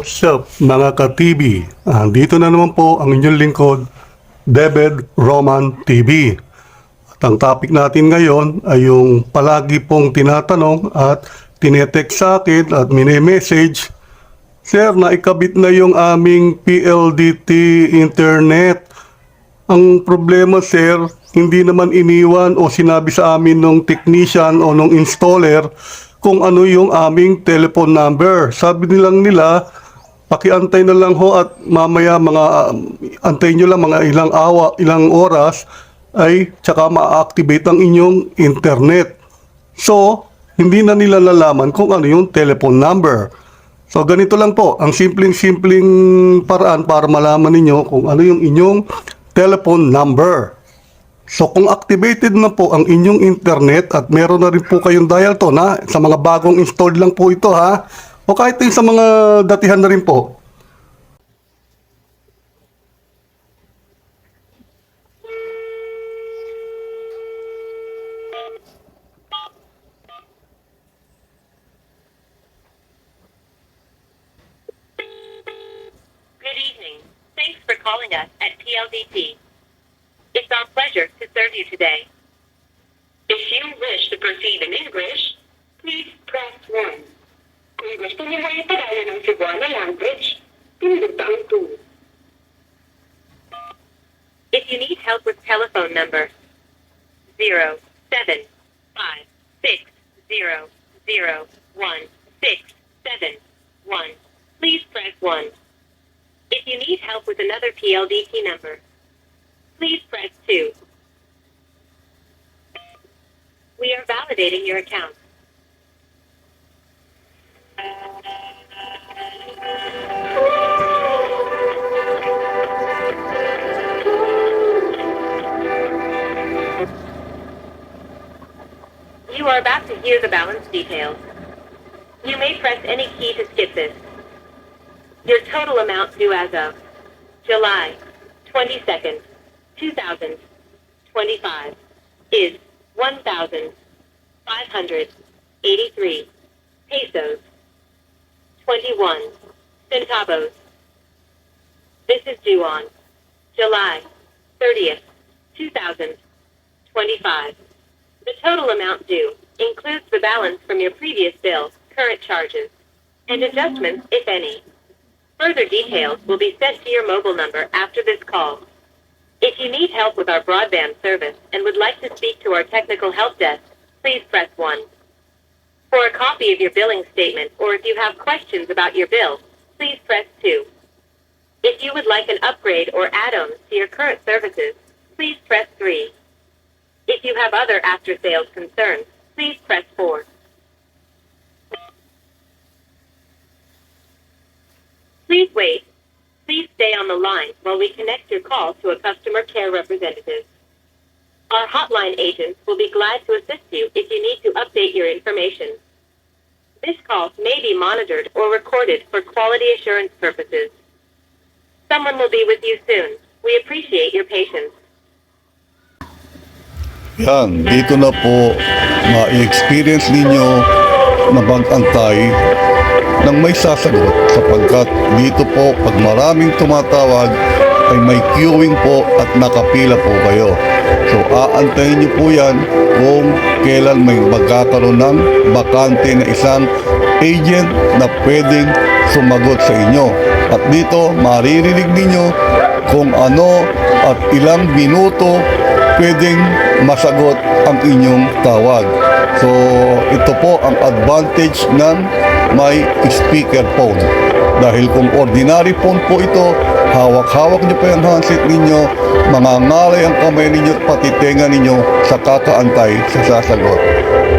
What's up mga ka-TV? Dito na naman po ang inyong lingkod, David Roman TV. At ang topic natin ngayon ay yung palagi pong tinatanong at tinetext sa akin at mini-message, Sir, naikabit na yung aming PLDT internet. Ang problema sir, hindi naman iniwan o sinabi sa amin nung technician o nung installer kung ano yung aming telephone number. Sabi nilang nila, pakiantay na lang ho at mamaya antay nyo lang mga ilang oras ay tsaka ma-activate ang inyong internet. So, hindi na nila nalaman kung ano yung telephone number. So, ganito lang po, ang simpleng paraan para malaman ninyo kung ano yung inyong telephone number. So kung activated na po ang inyong internet at meron na rin po kayong dial tone sa mga bagong installed lang po ito o kahit din sa mga datihan na rin po. Good evening. Thanks for calling us at PLDT. It's our pleasure to serve you today. If you wish to proceed in English, please press 1. Kung gusto niyo na ipadala ng Cebuana language, pindot ang 2. If you need help with telephone number 075600167 please press 1. If you need help with another PLDT number, please press 2. We are validating your account. You are about to hear the balance details. You may press any key to skip this. Your total amount due as of July 22nd, 2025 is 1,583 pesos 21 centavos. This is due on July 30th, 2025. The total amount due includes the balance from your previous bill, current charges, and adjustments, if any. Further details will be sent to your mobile number after this call. If you need help with our broadband service and would like to speak to our technical help desk, please press 1. For a copy of your billing statement or if you have questions about your bill, please press 2. If you would like an upgrade or add-ons to your current services, please press 3. If you have other after-sales concerns, please press 4. Please wait. Please stay on the line while we connect your call to a customer care representative. Our hotline agents will be glad to assist you if you need to update your information. This call may be monitored or recorded for quality assurance purposes. Someone will be with you soon. We appreciate your patience. Yan, dito na po ma-experience ninyo na mag-antay nang may sasagot sapagkat dito po pag maraming tumatawag ay may queuing po at nakapila po kayo. So aantayin nyo po yan kung kailan may magkakaroon ng bakante na isang agent na pwedeng sumagot sa inyo. At dito maririnig ninyo kung ano at ilang minuto pwedeng masagot ang inyong tawag. So ito po ang advantage ng may speaker phone. Dahil kung ordinary phone po ito, hawak-hawak nyo pa yung handset ninyo, mangangalay ang kamay ninyo, pati tenga ninyo sa kakaantay sa sasagot.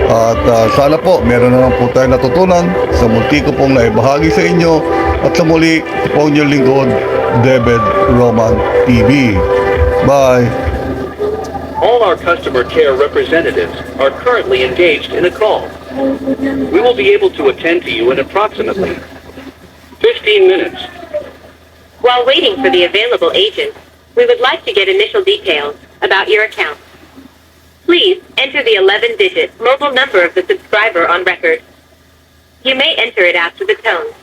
At sana po, meron naman po tayo natutunan sa munti ko pong naibahagi sa inyo. At sa muli, ito po ang inyong lingkod, David Roman TV. Bye! All our customer care representatives are currently engaged in a call. We will be able to attend to you in approximately 15 minutes. While waiting for the available agent, we would like to get initial details about your account. Please enter the 11-digit mobile number of the subscriber on record. You may enter it after the tone.